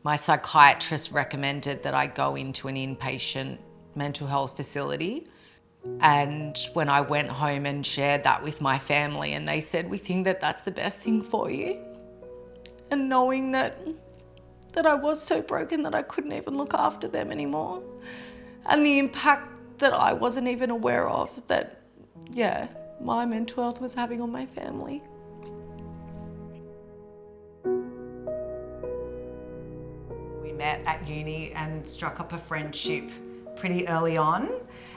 My psychiatrist recommended that I go into an inpatient mental health facility. And when I went home and shared that with my family, and they said, "We think that that's the best thing for you." And knowing that I was so broken that I couldn't even look after them anymore. And the impact that I wasn't even aware of that, my mental health was having on my family. We met at uni and struck up a friendship pretty early on,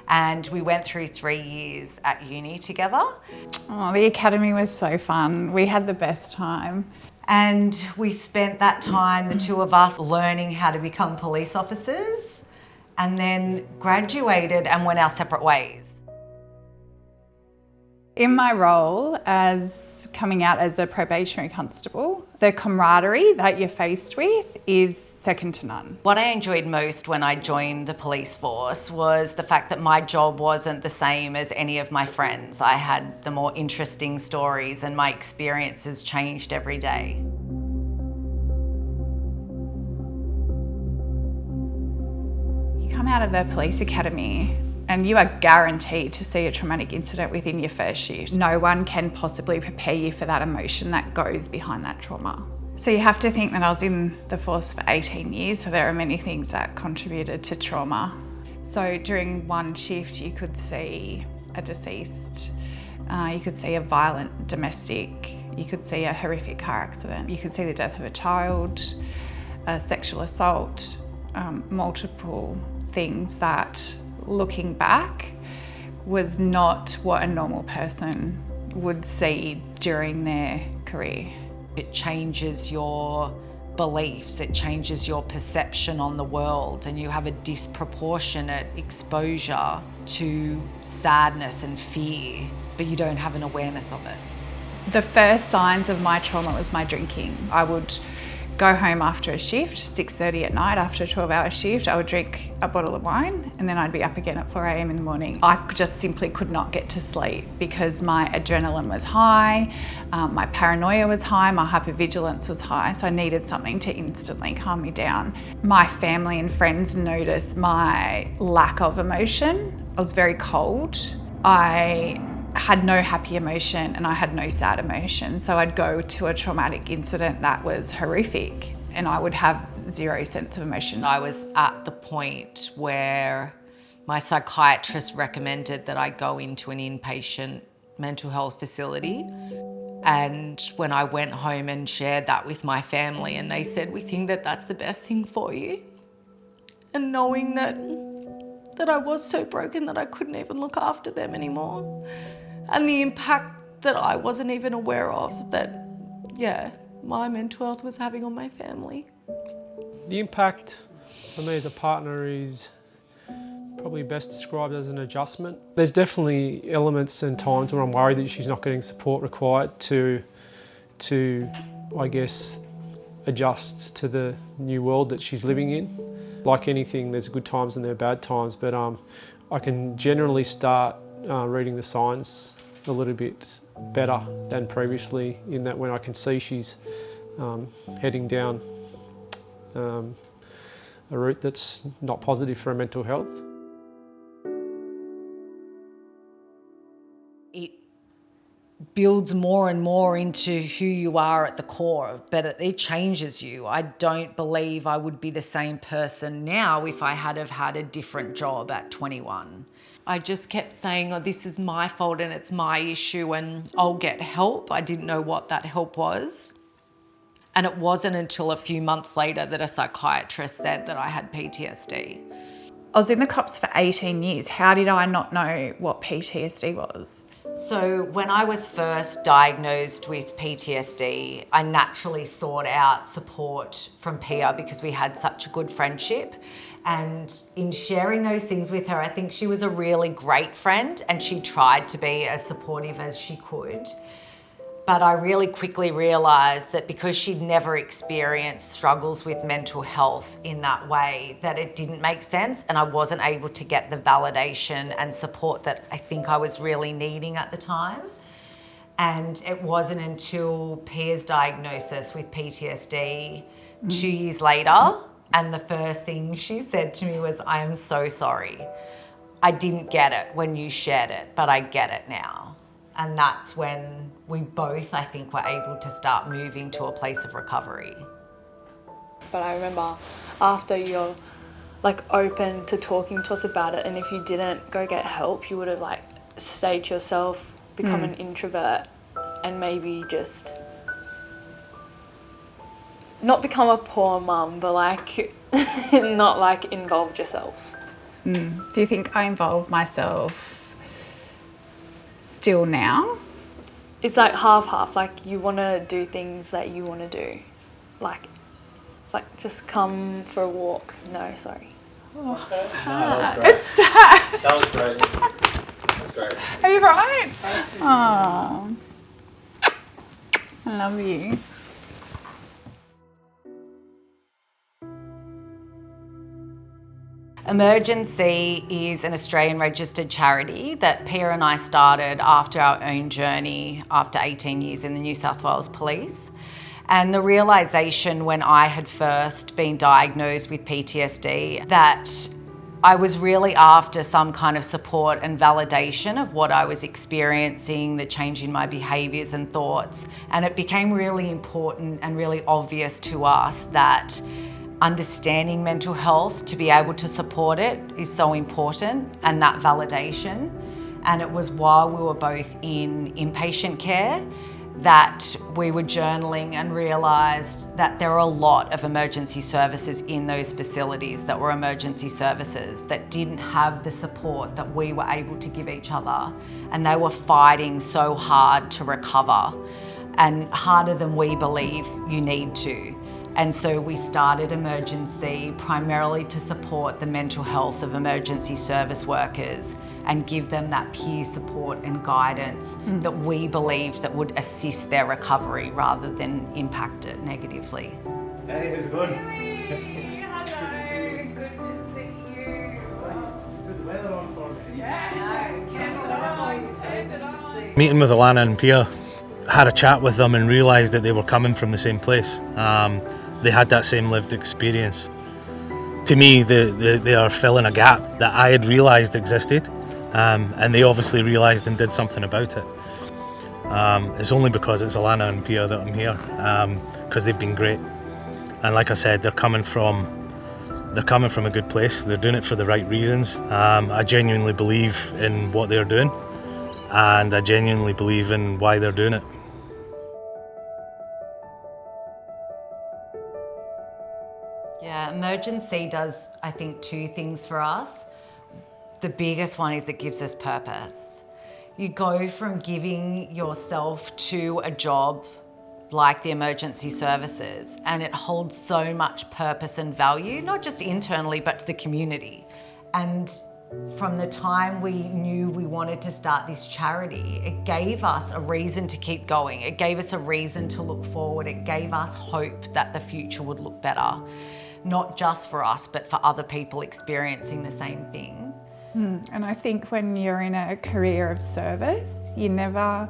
and we went through 3 years at uni together. Oh, the academy was so fun. We had the best time. And we spent that time, the two of us, learning how to become police officers, and then graduated and went our separate ways. In my role as coming out as a probationary constable, the camaraderie that you're faced with is second to none. What I enjoyed most when I joined the police force was the fact that my job wasn't the same as any of my friends. I had the more interesting stories and my experiences changed every day. You come out of the police academy and you are guaranteed to see a traumatic incident within your first shift. No one can possibly prepare you for that emotion that goes behind that trauma. So you have to think that I was in the force for 18 years, so there are many things that contributed to trauma. So during one shift you could see a deceased, you could see a violent domestic, you could see a horrific car accident, you could see the death of a child, a sexual assault, multiple things that, looking back, was not what a normal person would see during their career. It changes your beliefs, it changes your perception on the world, and you have a disproportionate exposure to sadness and fear, but you don't have an awareness of it. The first signs of my trauma was my drinking. I would go home after a shift, 6:30 at night after a 12-hour shift. I would drink a bottle of wine and then I'd be up again at 4 a.m. in the morning. I just simply could not get to sleep because my adrenaline was high, my paranoia was high, my hypervigilance was high, so I needed something to instantly calm me down. My family and friends noticed my lack of emotion. I was very cold. I had no happy emotion and I had no sad emotion. So I'd go to a traumatic incident that was horrific and I would have zero sense of emotion. I was at the point where my psychiatrist recommended that I go into an inpatient mental health facility. And when I went home and shared that with my family, and they said, "We think that that's the best thing for you." And knowing that I was so broken that I couldn't even look after them anymore. And the impact that I wasn't even aware of that, my mental health was having on my family. The impact for me as a partner is probably best described as an adjustment. There's definitely elements and times when I'm worried that she's not getting support required to I guess, adjust to the new world that she's living in. Like anything, there's good times and there are bad times, but I can generally start reading the signs a little bit better than previously, in that when I can see she's heading down a route that's not positive for her mental health. It builds more and more into who you are at the core, but it changes you. I don't believe I would be the same person now if I had have had a different job at 21. I just kept saying, "Oh, this is my fault and it's my issue and I'll get help." I didn't know what that help was. And it wasn't until a few months later that a psychiatrist said that I had PTSD. I was in the cops for 18 years. How did I not know what PTSD was? So when I was first diagnosed with PTSD, I naturally sought out support from Pia because we had such a good friendship. And in sharing those things with her, I think she was a really great friend and she tried to be as supportive as she could. But I really quickly realised that because she'd never experienced struggles with mental health in that way, that it didn't make sense and I wasn't able to get the validation and support that I think I was really needing at the time. And it wasn't until Pia's diagnosis with PTSD 2 years later, and the first thing she said to me was, "I am so sorry. I didn't get it when you shared it, but I get it now." And that's when we both, I think, were able to start moving to a place of recovery. But I remember after you're like open to talking to us about it, and if you didn't go get help, you would have like stayed to yourself, become an introvert, and maybe just not become a poor mum, but like not like involved yourself. Do you think I involve myself still now? It's like half-half, like you want to do things that you want to do. Like, it's like just come for a walk. No, sorry. Oh, it's No, sad. that was great. It's sad. That was great. That's great. Are you right? Oh, I love you. Emergency is an Australian registered charity that Pia and I started after our own journey after 18 years in the New South Wales Police. And the realisation when I had first been diagnosed with PTSD that I was really after some kind of support and validation of what I was experiencing, the change in my behaviours and thoughts. And it became really important and really obvious to us that understanding mental health to be able to support it is so important, and that validation. And it was while we were both in inpatient care that we were journaling and realised that there are a lot of emergency services in those facilities that were emergency services that didn't have the support that we were able to give each other, and they were fighting so hard to recover, and harder than we believe you need to. And so we started Emergency primarily to support the mental health of emergency service workers and give them that peer support and guidance that we believed that would assist their recovery rather than impact it negatively. Hey, it was good. Hello, good to see you. Put the weather on for me. Yeah, no, Meeting with Alana and Pia, had a chat with them and realised that they were coming from the same place. They had that same lived experience. To me, they are filling a gap that I had realised existed, and they obviously realised and did something about it. It's only because it's Alana and Pia that I'm here, because they've been great. And like I said, they're coming from a good place. They're doing it for the right reasons. I genuinely believe in what they're doing, and I genuinely believe in why they're doing it. Yeah, Emergency does, I think, two things for us. The biggest one is it gives us purpose. You go from giving yourself to a job like the emergency services, and it holds so much purpose and value, not just internally, but to the community. And from the time we knew we wanted to start this charity, it gave us a reason to keep going. It gave us a reason to look forward. It gave us hope that the future would look better, not just for us, but for other people experiencing the same thing. And I think when you're in a career of service, you never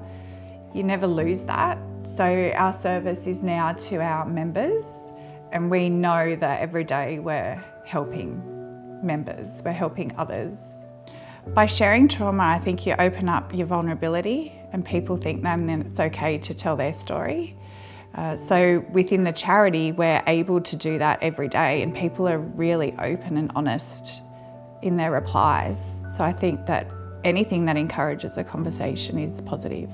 lose that. So our service is now to our members, and we know that every day we're helping members, we're helping others. By sharing trauma, I think you open up your vulnerability, and people think then it's okay to tell their story. So within the charity, we're able to do that every day, and people are really open and honest in their replies. So I think that anything that encourages a conversation is positive.